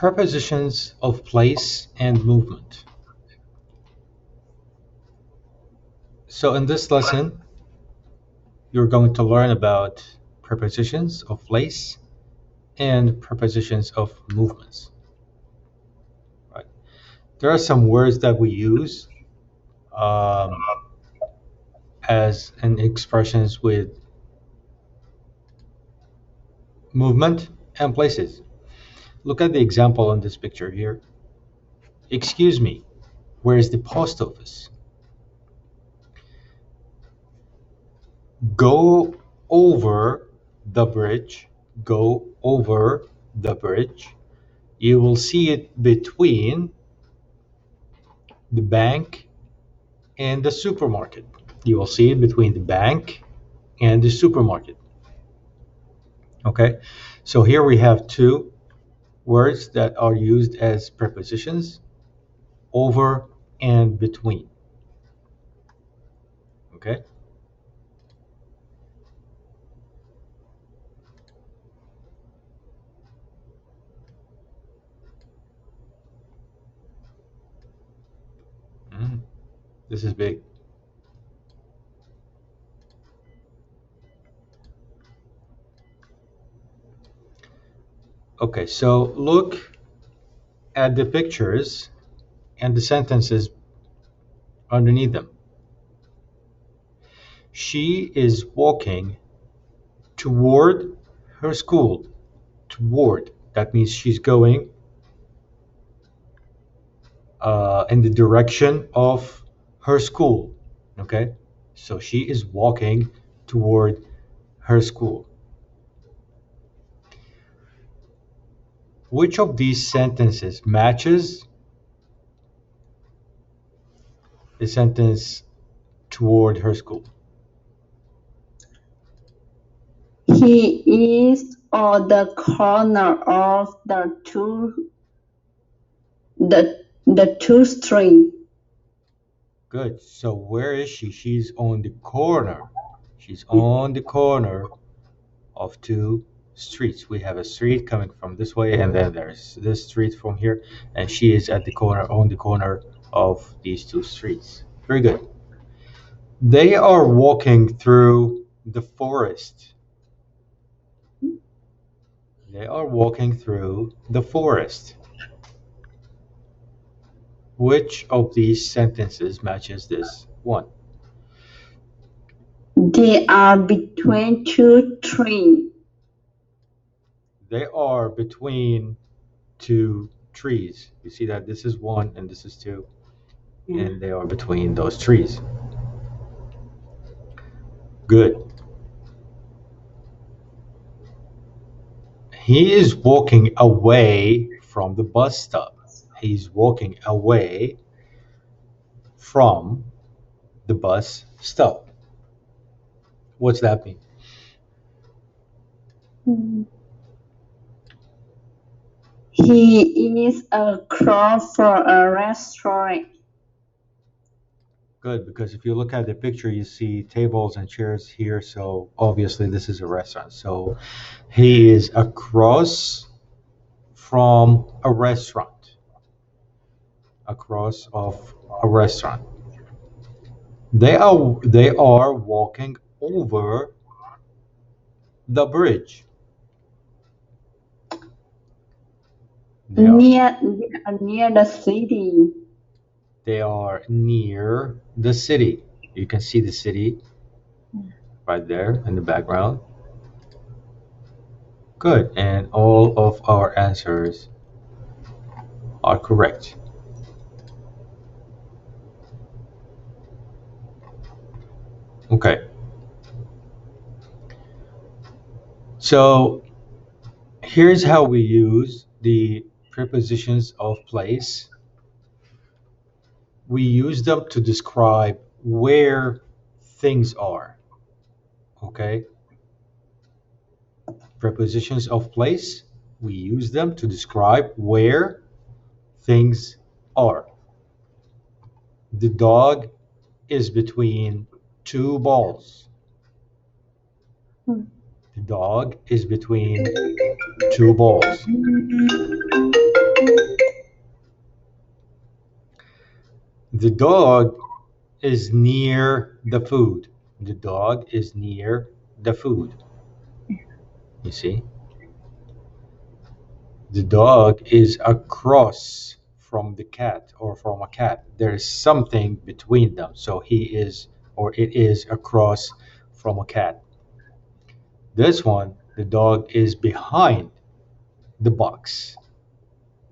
Prepositions of place and movement. So in this lesson, you're going to learn about prepositions of place and prepositions of movements. Right? There are some words that we use as in expressions with movement and places. Look at the example on this picture here. Excuse me, where is the post office? Go over the bridge. Go over the bridge. You will see it between the bank and the supermarket. You will see it between the bank and the supermarket. Okay, so here we have two words that are used as prepositions, over and between. Okay. This is big. Okay, so look at the pictures and the sentences underneath them. She is walking toward her school. Toward, that means she's going in the direction of her school. Okay, so she is walking toward her school. Which of these sentences matches the sentence toward her school? He is on the corner of the two streets. Good. So where is she? She's on the corner. She's on the corner of two streets. We have a street coming from this way, and then there's this street from here, and she is at the corner, on the corner of these two streets. Very good. They are walking through the forest. They are walking through the forest. Which of these sentences matches this one? They are between two trees. They are between two trees. You see that this is one and this is two, and they are between those trees. Good. He is walking away from the bus stop. He's walking away from the bus stop. What's that mean? He is across from a restaurant. Good, because if you look at the picture, you see tables and chairs here, so obviously this is a restaurant. So he is across from a restaurant. Across of a restaurant. They are walking over the bridge. Near the city. They are near the city. You can see the city right there in the background. Good, and all of our answers are correct. Okay. So here's how we use the prepositions of place. We use them to describe where things are. Okay? Prepositions of place, we use them to describe where things are. The dog is between two balls. The dog is between two balls. The dog is near the food. The dog is near the food. You see? The dog is across from the cat or from a cat. There is something between them. So he is or it is across from a cat. This one, the dog is behind the box.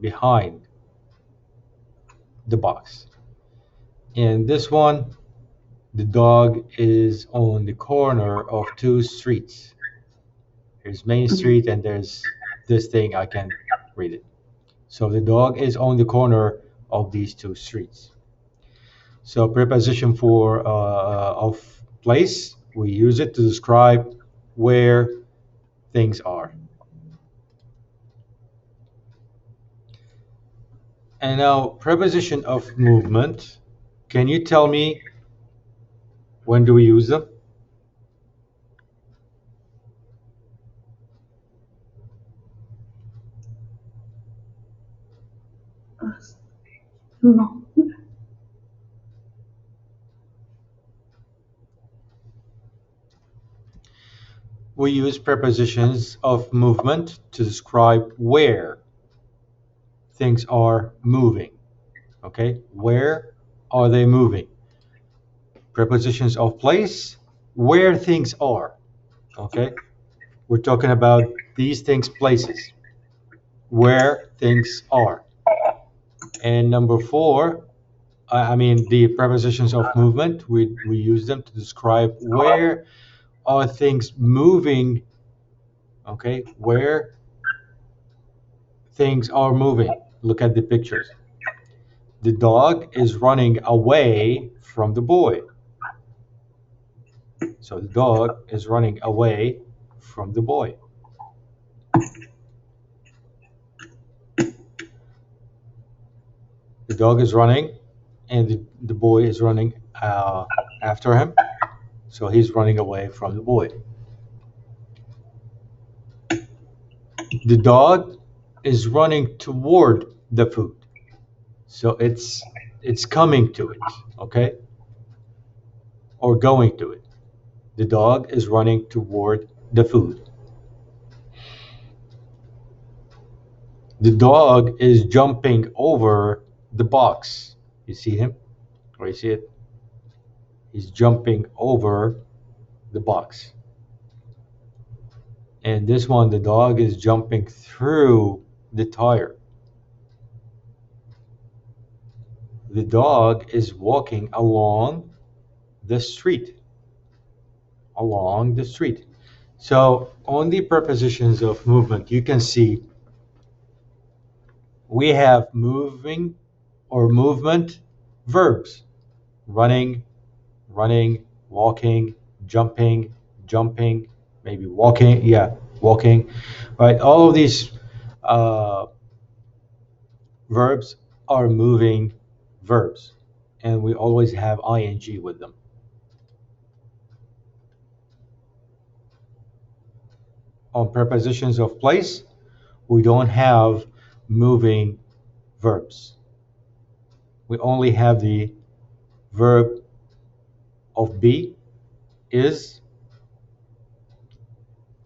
Behind the box. And this one, the dog is on the corner of two streets. Here's Main Street, and there's this thing, I can read it. So the dog is on the corner of these two streets. So preposition for of place, we use it to describe where things are. And now preposition of movement. Can you tell me when do we use them? No. We use prepositions of movement to describe where things are moving. Okay, where are they moving? Prepositions of place, where things are. Okay, we're talking about these things, places, where things are. And number four, I mean the prepositions of movement, we use them to describe where are things moving. Okay, where things are moving. Look at the pictures. The dog is running away from the boy. So the dog is running away from the boy. The dog is running, and the boy is running after him. So he's running away from the boy. The dog is running toward the food. So it's coming to it, okay? Or going to it. The dog is running toward the food. The dog is jumping over the box. You see him? Or you see it? He's jumping over the box. And this one, the dog is jumping through the tire. The dog is walking along the street. Along the street. So on the prepositions of movement, you can see we have moving or movement verbs. Running, running, walking, jumping, jumping, maybe walking, yeah, walking, right? All of these verbs are moving verbs, and we always have ing with them. On prepositions of place, we don't have moving verbs. We only have the verb of be, is,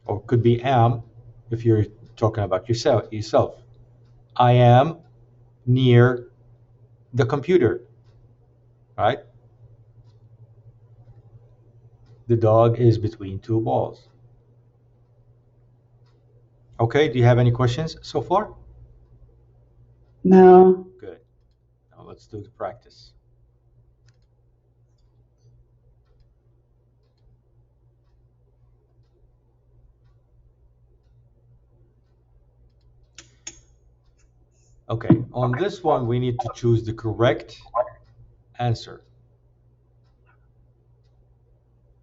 or could be am if you're talking about yourself. I am near the computer, right? The dog is between two balls. Okay, do you have any questions so far? No. Good. Now let's do the practice. Okay, on this one, we need to choose the correct answer.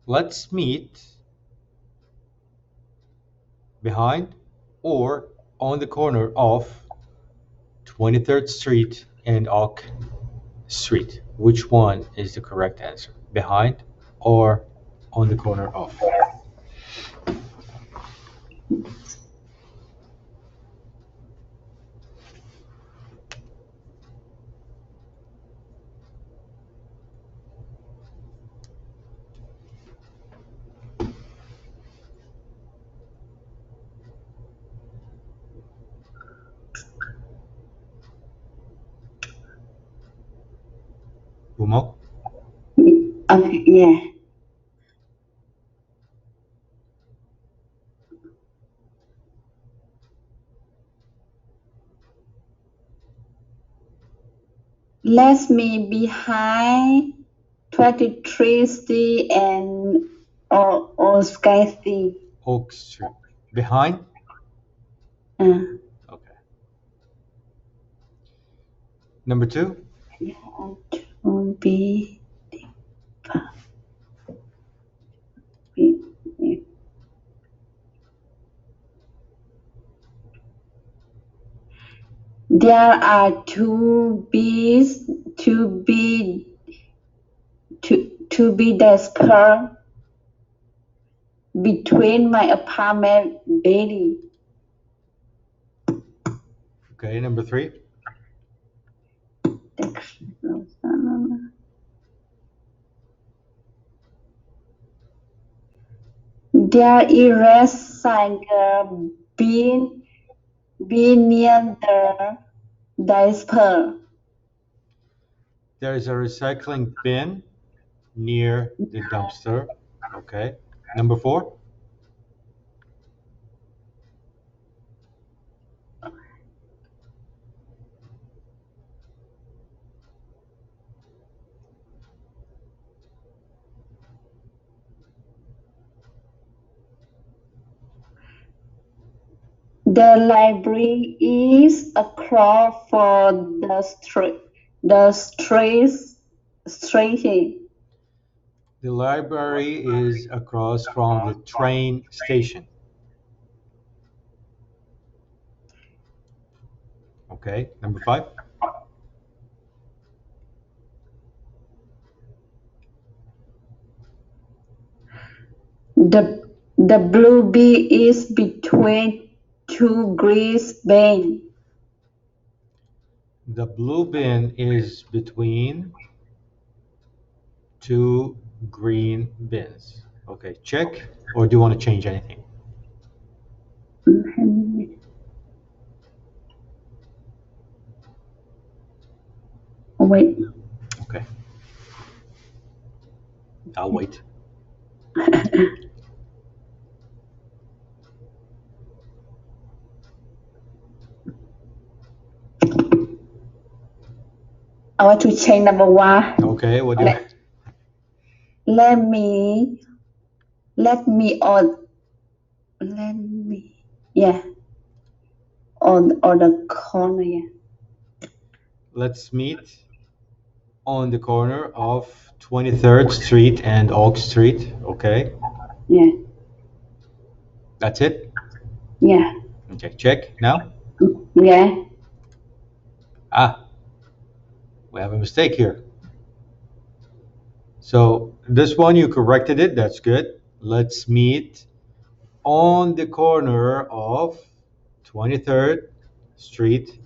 Let's meet behind or on the corner of 23rd Street and Oak Street. Which one is the correct answer? Behind or on the corner of? Okay, yeah. Let me behind 23 Street and or Sky Street. Oak Street. Behind? Uh, Okay. Number 2. to be there are to be desperate between my apartment building. Okay, number 3. There is recycle bin near the disper. There is a recycling bin near the dumpster. Okay. Number 4. The library is across for the street. The street. The library is across from the train station. Okay. Number 5. The blue bee is between two green bins. The blue bin is between 2 green bins. Okay, check. Or do you want to change anything? Wait. Okay. I'll wait. I want to change number 1. Okay, what do you Let me on yeah on the corner, yeah. Let's meet on the corner of 23rd Street and Oak Street. Okay, Yeah. that's it. Yeah. Okay, check now. Yeah. Ah, we have a mistake here. So this one you corrected it. That's good. Let's meet on the corner of 23rd Street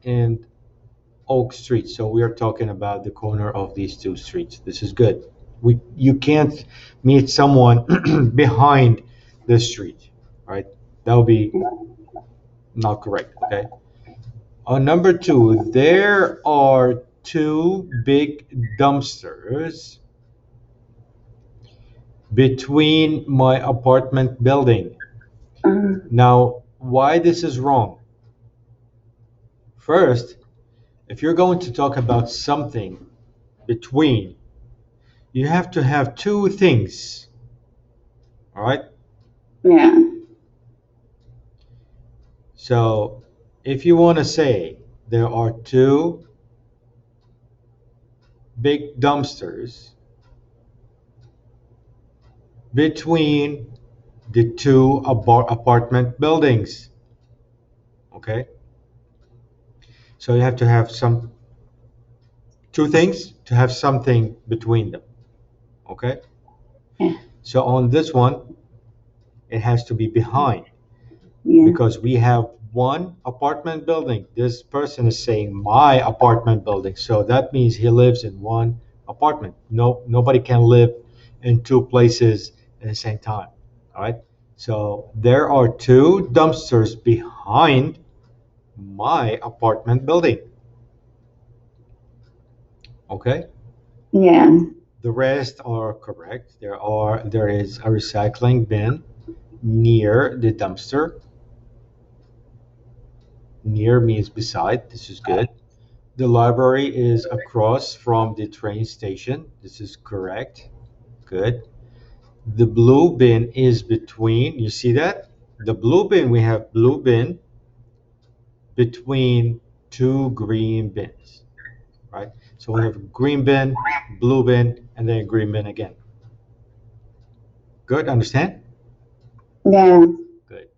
and Oak Street. So we are talking about the corner of these 2 streets. This is good. You can't meet someone behind the street, right? That would be not correct. Okay. On number 2, there are 2 big dumpsters between my apartment building. Now, why this is wrong? First, if you're going to talk about something between, you have to have 2 things. All right? Yeah. So, if you want to say there are 2 big dumpsters between the 2 apartment buildings. Okay? So you have to have 2 things to have something between them. Okay? Yeah. So on this one, it has to be behind Yeah. because we have 1 apartment building. This person is saying my apartment building. So that means he lives in 1 apartment. Nobody can live in 2 places at the same time. All right? So there are 2 dumpsters behind my apartment building. Okay? Yeah. The rest are correct. There is a recycling bin near the dumpster. Near means beside. This is good. The library is across from the train station. This is correct. Good. The blue bin is between. You see that? The blue bin, we have blue bin between two green bins, right? So we have green bin, blue bin, and then green bin again. Good, understand? Yeah. Good.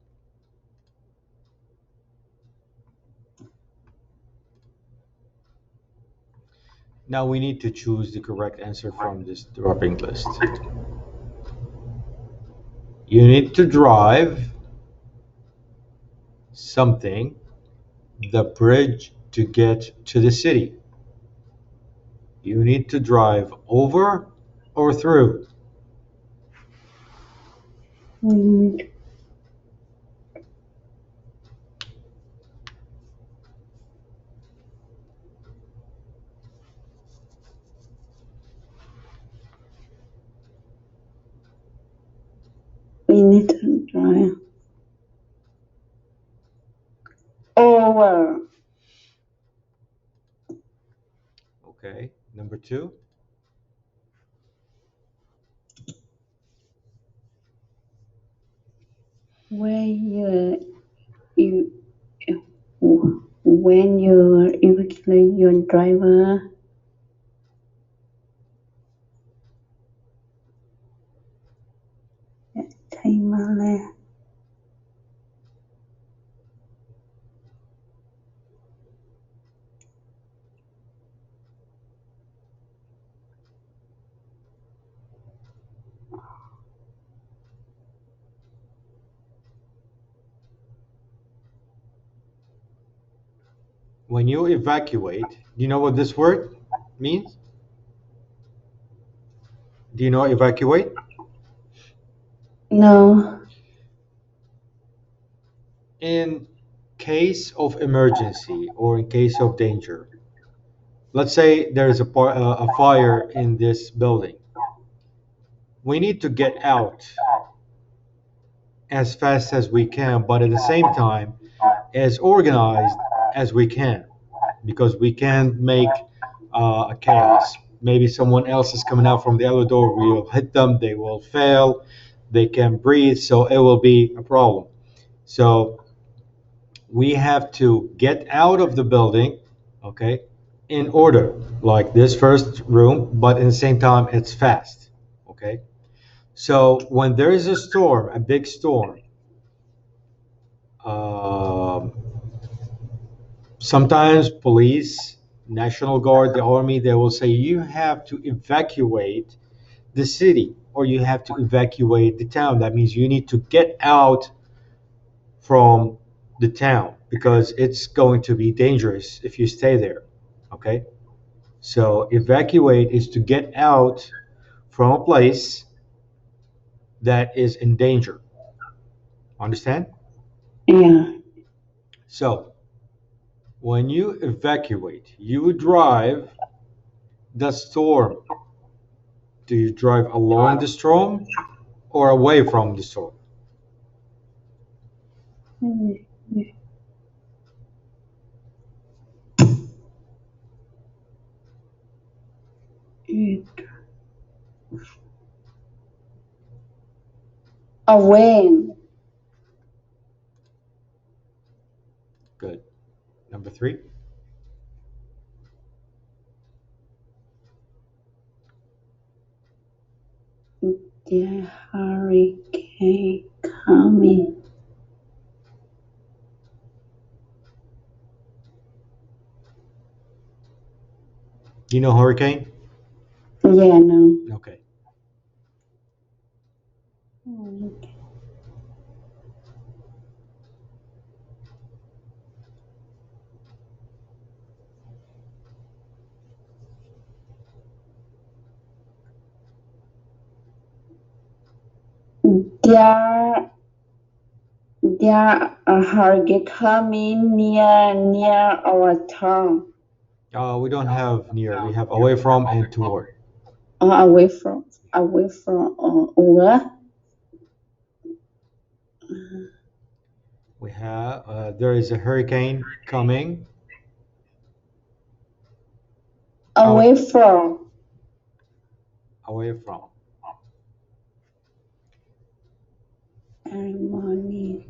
Now we need to choose the correct answer from this dropping list. You need to drive something, the bridge to get to the city. You need to drive over or through. Mm, we need to drive over. Okay. Number two. You when you evacuate your driver. Timer. When you evacuate, do you know what this word means? Do you know evacuate? No. In case of emergency or in case of danger, let's say there is a fire in this building. We need to get out as fast as we can, but at the same time, as organized as we can, because we can't make a chaos. Maybe someone else is coming out from the other door, we'll hit them, they will fail, they can breathe, so it will be a problem. So we have to get out of the building, okay, in order, like this first room, but at the same time, it's fast, okay? So when there is a storm, a big storm, um, sometimes police, National Guard, the army, they will say you have to evacuate the city or you have to evacuate the town. That means you need to get out from the town because it's going to be dangerous if you stay there. Okay? So evacuate is to get out from a place that is in danger. Understand? Yeah. So when you evacuate, you drive the storm. Do you drive along the storm or away from the storm? Away. Good. Number three. The hurricane coming. Do you know hurricane? Yeah, no. Okay. There, there a hurricane coming near our town. We don't have near. We have away from and toward. away from, over, We have there is a hurricane coming out away from, away from. harmony,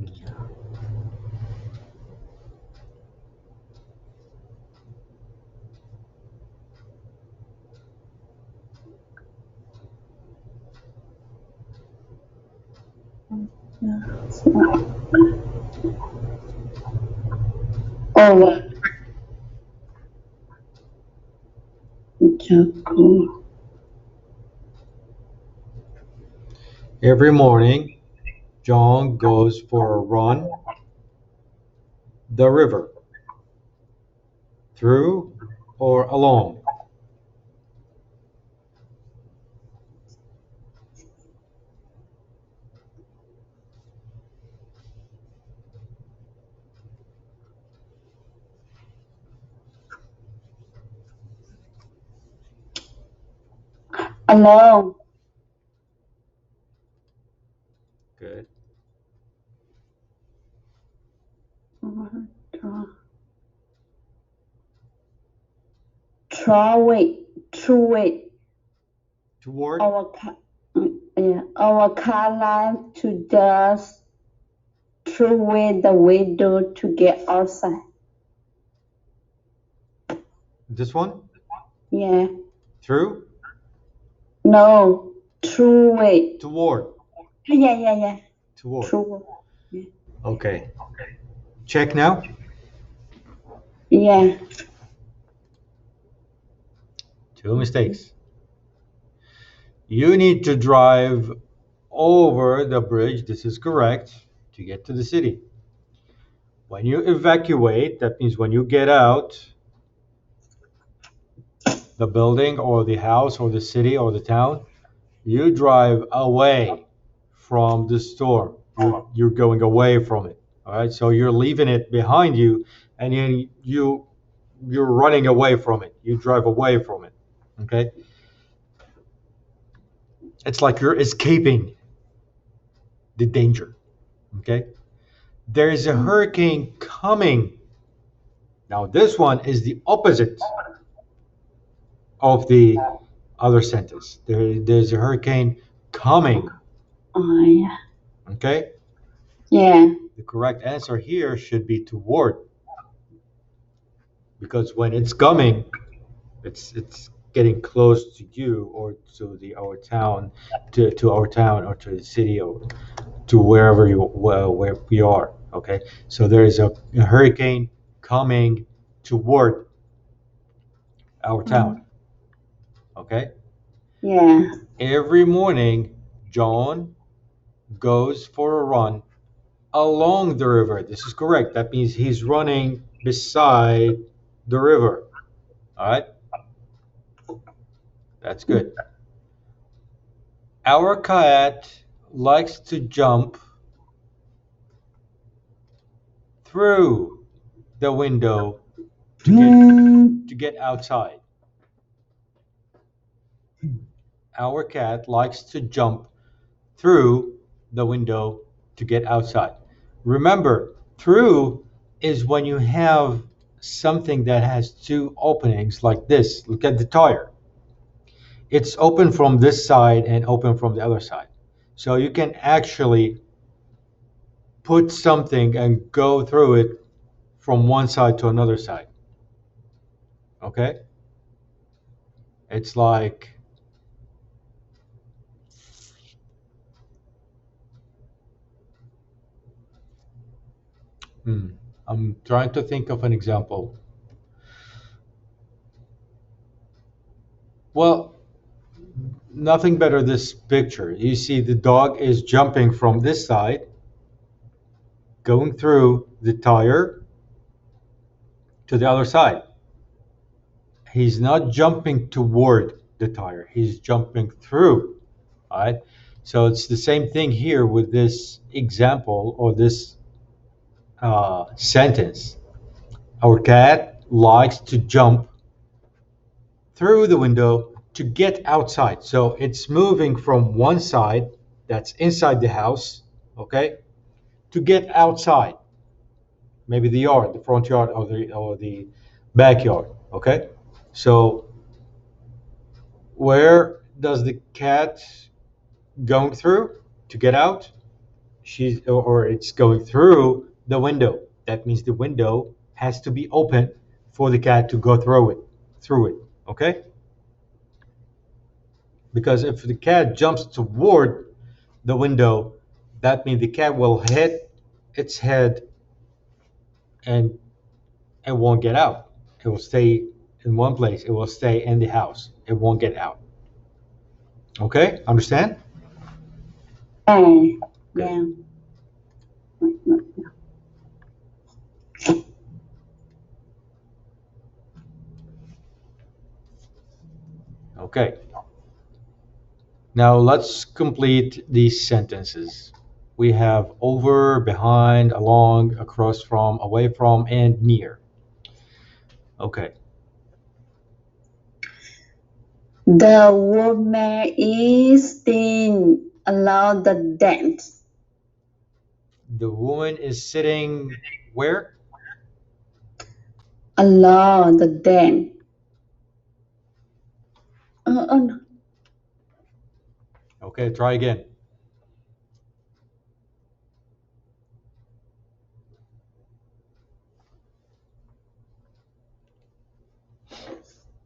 over, Jacob, Every morning, John goes for a run the river, through or along. along, Good. through it, Toward. our car line to just through the window to get outside. This one? Yeah. Through? No. Through it. Toward. Yeah. Toward. Through. Okay. Check now. Yeah. 2 mistakes. You need to drive over the bridge, this is correct, to get to the city. When you evacuate, that means when you get out the building or the house or the city or the town, you drive away from the store. You're going away from it. All right, so you're leaving it behind you, and then you're running away from it. You drive away from it. Okay, it's like you're escaping the danger. Okay, there is a hurricane coming. Now this one is the opposite of the other sentence. There's a hurricane coming. Oh, yeah. Okay, Yeah. the correct answer here should be toward, because when it's coming, it's getting close to you or to our town, to our town or to the city or to wherever where we are. Okay, so there is a hurricane coming toward our town. Okay, Yeah. every morning John goes for a run along the river. This is correct. That means he's running beside the river. All right, that's good. Our cat likes to jump through the window to get outside. Our cat likes to jump through the window to get outside. Remember, through is when you have something that has two openings like this. Look at the tire. It's open from this side and open from the other side. So you can actually put something and go through it from one side to another side. Okay? It's like I'm trying to think of an example. Well, nothing better this picture. You see the dog is jumping from this side, going through the tire to the other side. He's not jumping toward the tire, he's jumping through. All right. So it's the same thing here with this example or this sentence. Our cat likes to jump through the window to get outside. So it's moving from one side that's inside the house, okay, to get outside. Maybe the yard, the front yard, or the backyard, okay? So where does the cat going through to get out? Or it's going through the window. That means the window has to be open for the cat to go through it, okay? Because if the cat jumps toward the window, that means the cat will hit its head and it won't get out. It will stay in one place. It will stay in the house. It won't get out. Okay? Understand? Yeah. Good. Yeah. Okay. Now let's complete these sentences. We have over, behind, along, across from, away from, and near. Okay. The woman is sitting along the dance. The woman is sitting where? Along the dance. No. Okay, try again.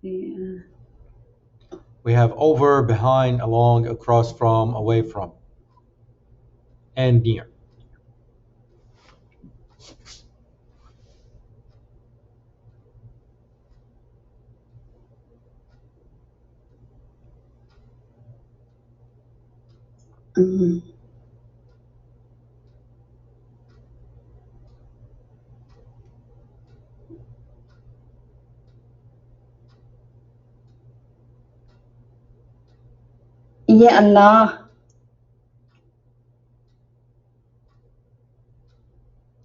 Yeah. We have over, behind, along, across from, away from, and near. Mm. Yeah, Allah.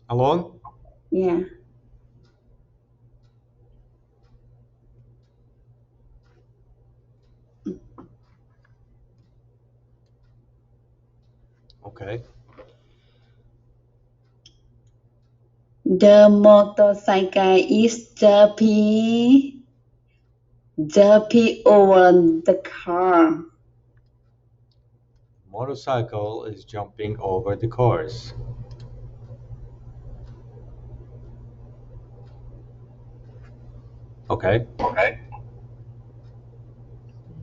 Along? Yeah. Okay. The motorcycle is jumping over the car. Motorcycle is jumping over the cars. Okay.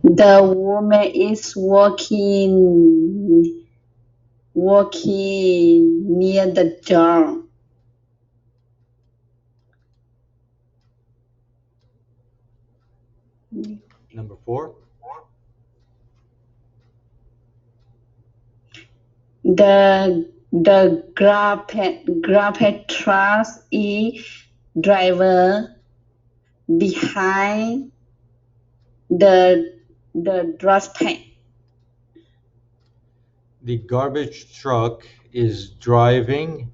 The woman is walking near the door. Number 4. The grab truck is driver behind the dustpan. The garbage truck is driving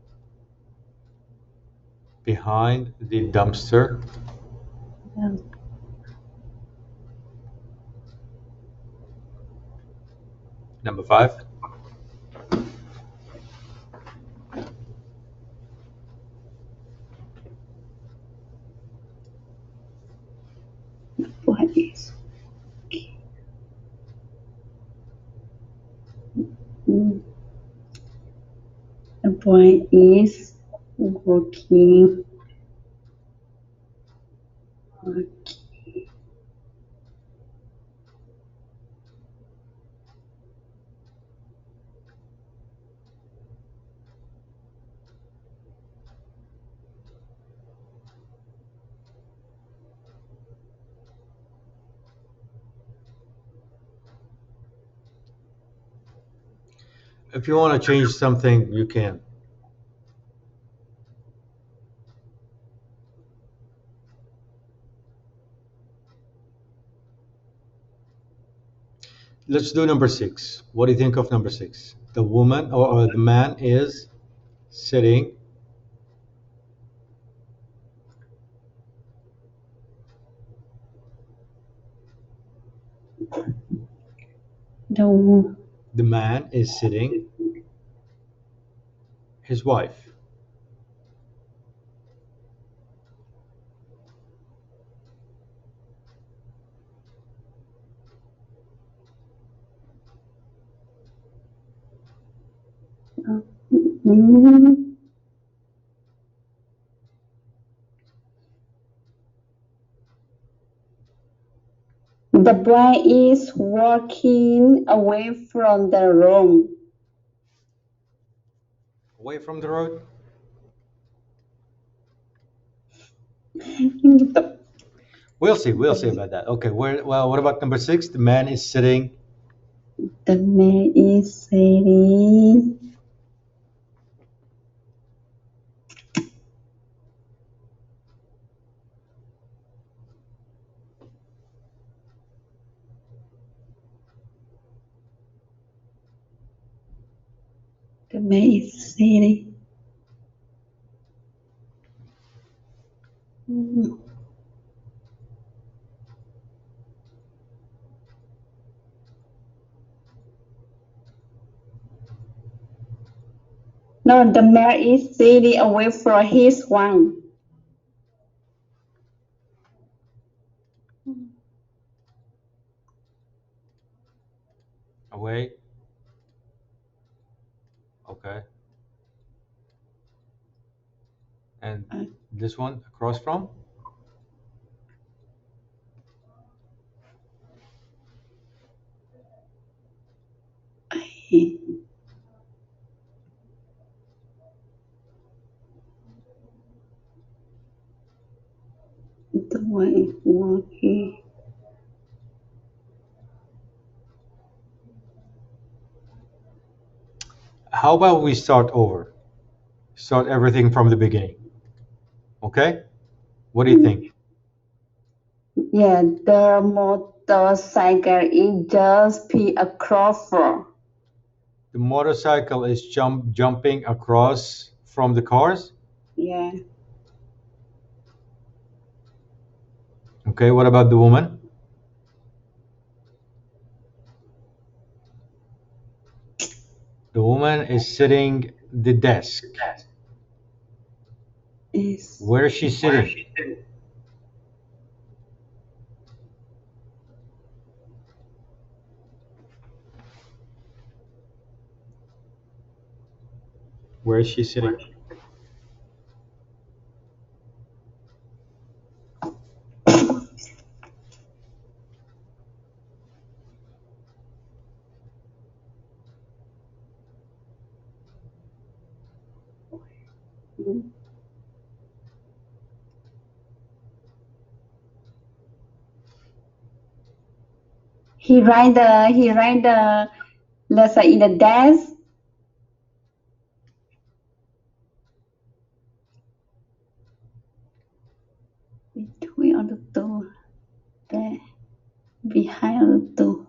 behind the dumpster. Number 5. What is? Mm, the boy is walking. If you want to change something, you can. Let's do number 6. What do you think of number 6? The woman or the man is sitting The The man is sitting his wife. mm, the boy is walking away from the room. Away from the road? We'll see. We'll see about that. Okay. Well, what about number 6? The man is sitting. The man is sitting. The man is sitting. Mm. No, the man is sitting away from his wife. Away. Okay. And this one across from? The boy is walking. How about we start over? Start everything from the beginning. Okay? What do you think? Yeah, the motorcycle is just across from. The motorcycle is jumping across from the cars. Yeah. Okay, what about the woman? The woman is sitting the desk. Is Where is she sitting? Where is she sitting? he write the letter in the desk. Between on the two. There. Behind on the two.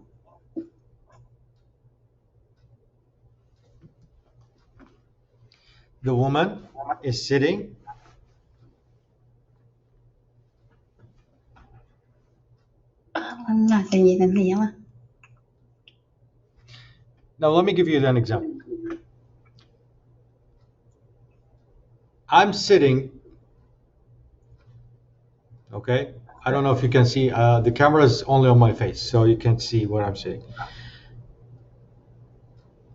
The woman is sitting. Là gì thành gì mà? Now, let me give you an example. I'm sitting, okay? I don't know if you can see, the camera is only on my face, so you can't see what I'm saying.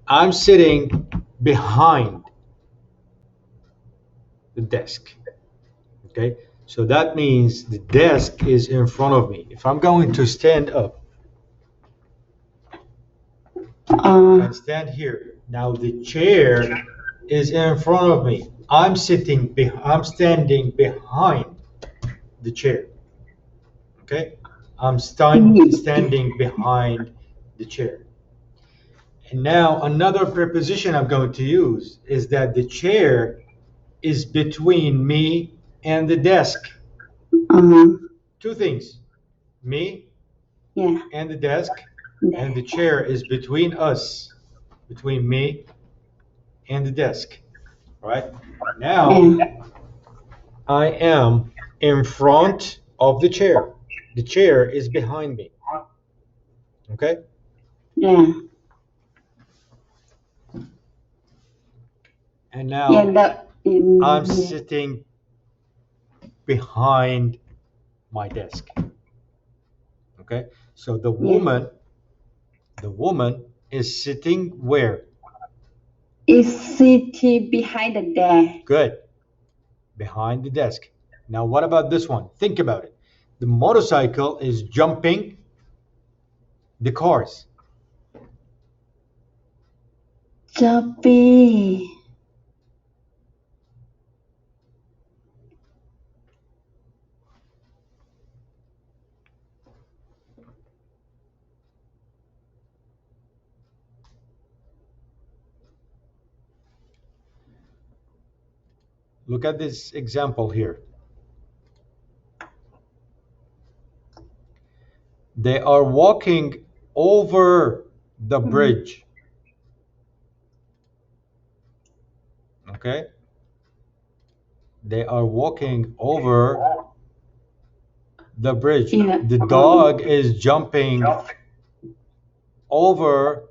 I'm sitting behind the desk, okay? So that means the desk is in front of me. If I'm going to stand up, I stand here. Now the chair is in front of me. I'm standing behind the chair. Okay? I'm standing behind the chair. And now another preposition I'm going to use is that the chair is between me and the desk. Two things. Me Yeah. and the desk, and the chair is between us, between me and the desk. Right? Now I am in front of the chair. The chair is behind me. Okay? Yeah. And Yeah, now I'm yeah. sitting behind my desk. Okay, so Yeah. the woman is sitting where? Is sitting behind the desk. Good, behind the desk. Now, what about this one? Think about it. The motorcycle is jumping the cars. Jumpy. Look at this example here. They are walking over the bridge. Okay? They are walking over the bridge. Yeah. The dog is jumping over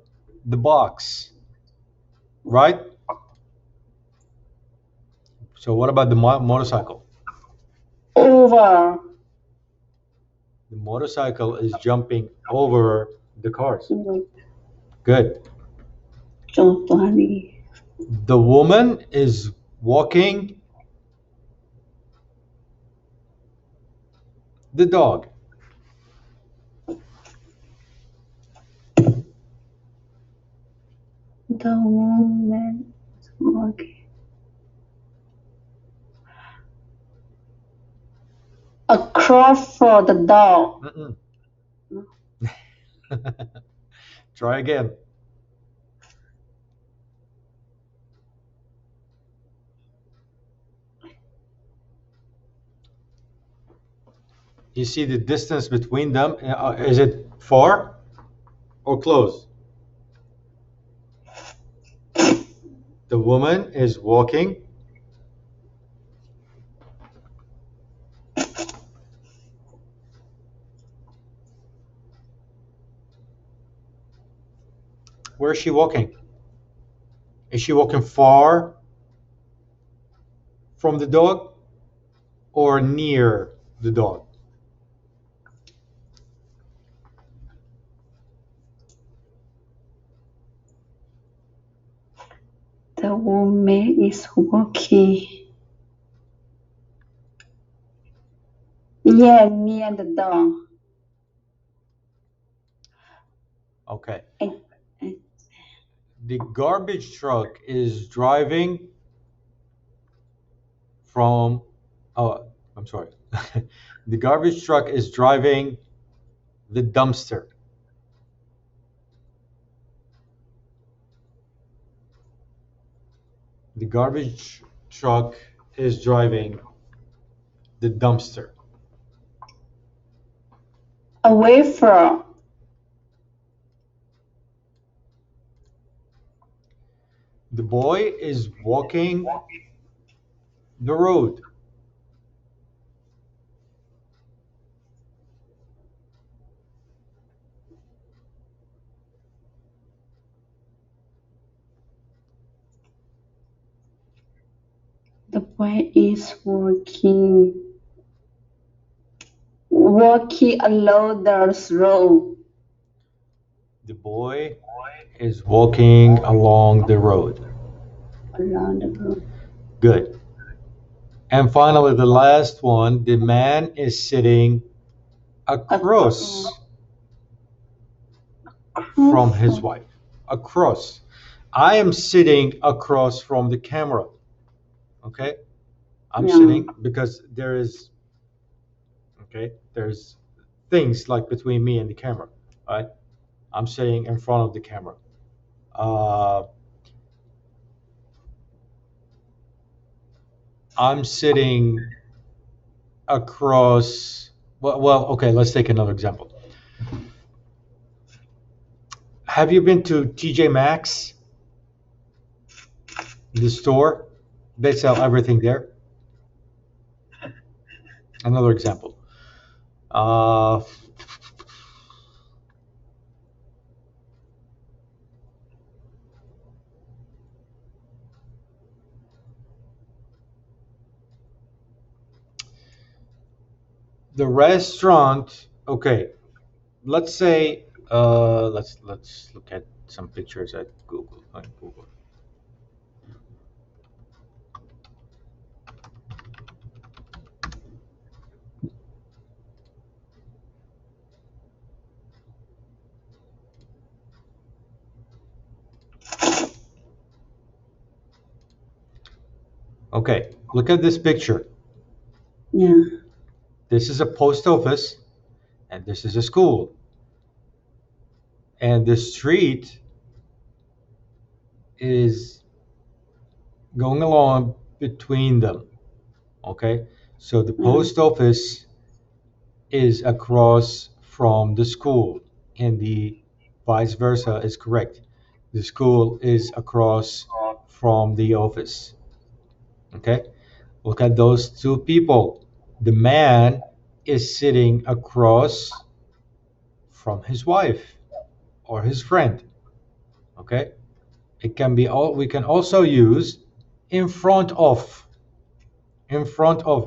the box, right? So, what about the motorcycle? Over. The motorcycle is jumping over the cars. Mm, Good. Contohnya. The woman is walking the dog. The woman is walking across for the dog. Mm-mm. Try again. You see the distance between them? Is it far or close? The woman is walking. Where is she walking? Is she walking far from the dog or near the dog? The woman is walking. Yeah, near the dog. Okay. And, and The garbage truck is driving from, oh, I'm sorry. The garbage truck is driving the dumpster. The garbage truck is driving the dumpster. away from. The boy is walking the road. The boy is walking along the road. The boy is walking along the road. Along the road. Good. And finally, the last one, the man is sitting across from his wife. Across. I am sitting across from the camera. Okay? I'm Yeah. sitting because there's things like between me and the camera. Right? I'm sitting in front of the camera. Uh, I'm sitting across. Well, okay, let's take another example. Have you been to TJ Maxx, the store? They sell everything there. Another example. Uh, The restaurant. Okay, let's say let's look at some pictures at Google. On Google. Okay, look at this picture. Yeah. This is a post office, and this is a school, and the street is going along between them. Okay, so the Yeah. post office is across from the school, and the vice versa is correct. The school is across from the office. Okay, look at those two people. The man is sitting across from his wife or his friend. Okay, it can be all. We can also use in front of,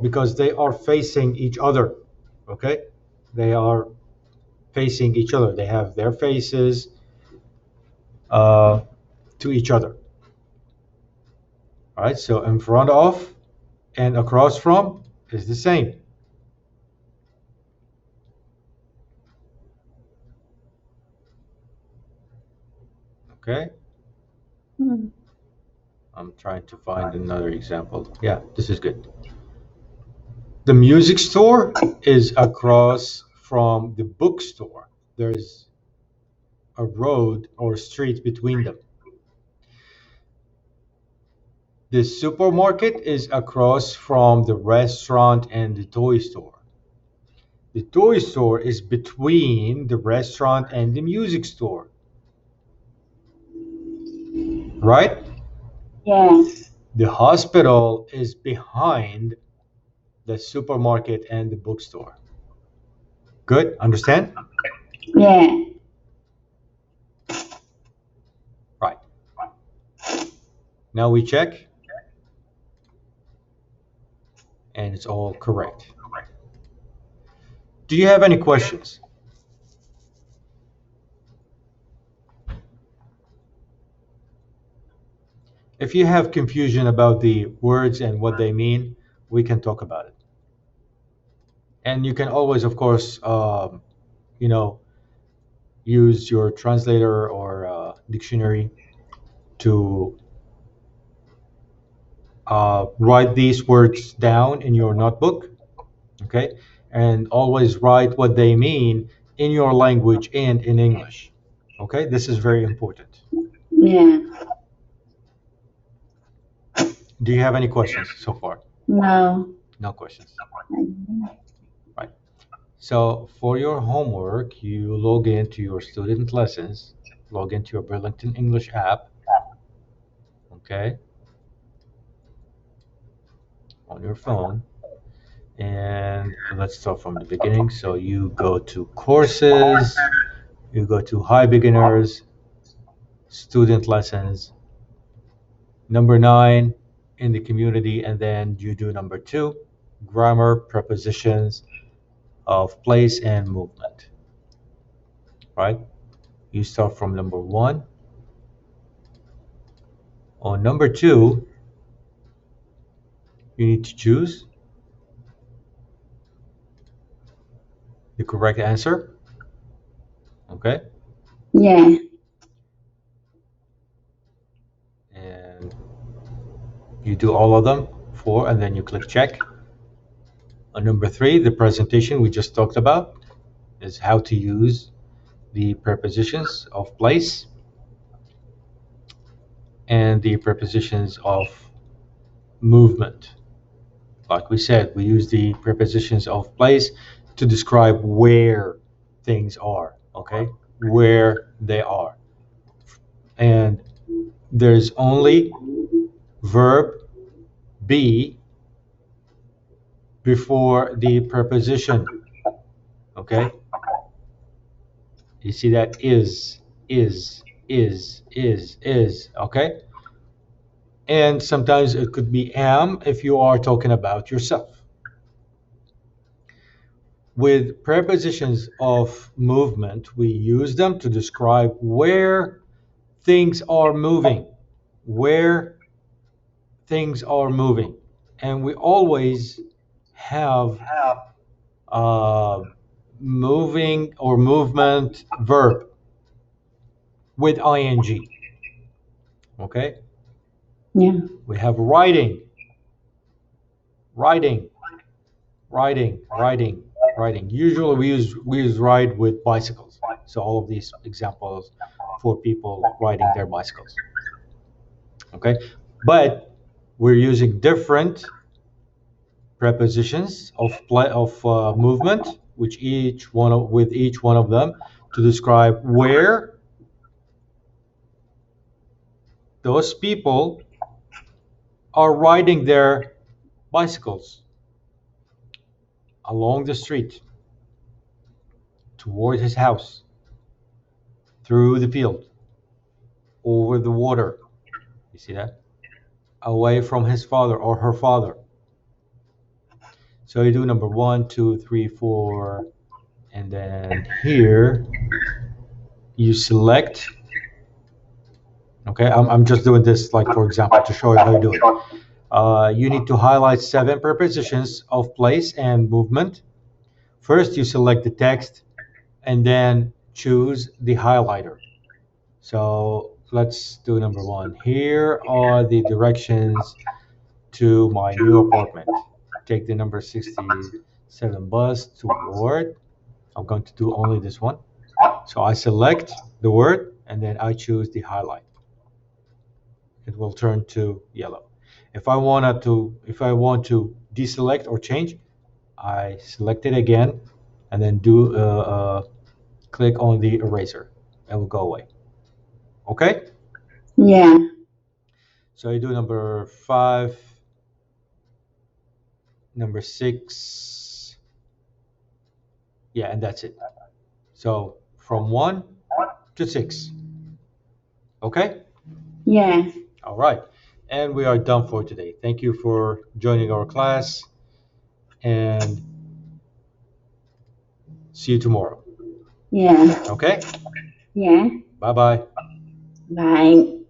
because they are facing each other. Okay, they are facing each other. They have their faces uh, to each other. All right, so in front of and across from is the same. Okay, Mm. I'm trying to find another example. Yeah, this is good. The music store is across from the bookstore. There's a road or street between them. The supermarket is across from the restaurant and the toy store. The toy store is between the restaurant and the music store, right? Yeah. The hospital is behind the supermarket and the bookstore. Good? Understand? Yeah. Right. Now we check, and it's all correct. Do you have any questions? If you have confusion about the words and what they mean, we can talk about it. And you can always, of course, you know, use your translator or dictionary to write these words down in your notebook, okay? And always write what they mean in your language and in English, okay? This is very important. Yeah. Do you have any questions so far? No. No questions. Right. So for your homework, you log into your student lessons, log into your Burlington English app, okay, on your phone. And let's start from the beginning. So you go to courses, you go to high beginners, student lessons, number 9 in the community, and then you do number 2, grammar, prepositions of place and movement, right? You start from number 1. On number 2, you need to choose the correct answer, okay? Yeah. And you do all of them, 4, and then you click check. On number 3, the presentation we just talked about is how to use the prepositions of place and the prepositions of movement. Like we said, we use the prepositions of place to describe where things are, okay? Where they are. And there's only verb be before the preposition, okay? You see that is, okay? And sometimes it could be am if you are talking about yourself. with prepositions of movement, we use them to describe where things are moving, where things are moving. And we always have moving or movement verb with ing. Okay? Yeah. We have riding, riding, riding, riding, riding. Usually we use ride with bicycles. So all of these examples for people riding their bicycles. Okay? But we're using different prepositions of movement, which with each one of them to describe where those people are riding their bicycles along the street, toward his house, through the field, over the water. You see that? Away from his father or her father. So you do number 1, 2, 3, 4, and then here you select. Okay, I'm just doing this like for example to show you how you do it. You need to highlight 7 prepositions of place and movement. First, you select the text and then choose the highlighter. So let's do number 1. Here are the directions to my new apartment. Take the number 67 bus to Ward. I'm going to do only this one. So I select the word and then I choose the highlight. It will turn to yellow. If I want to deselect or change, I select it again and then do click on the eraser. It will go away. Okay? Yeah. So I do number 5, number 6. Yeah, and that's it. So from 1 to 6. Okay? Yeah. All right. And we are done for today. Thank you for joining our class and see you tomorrow. Yeah. Okay? Yeah. Bye bye. Bye.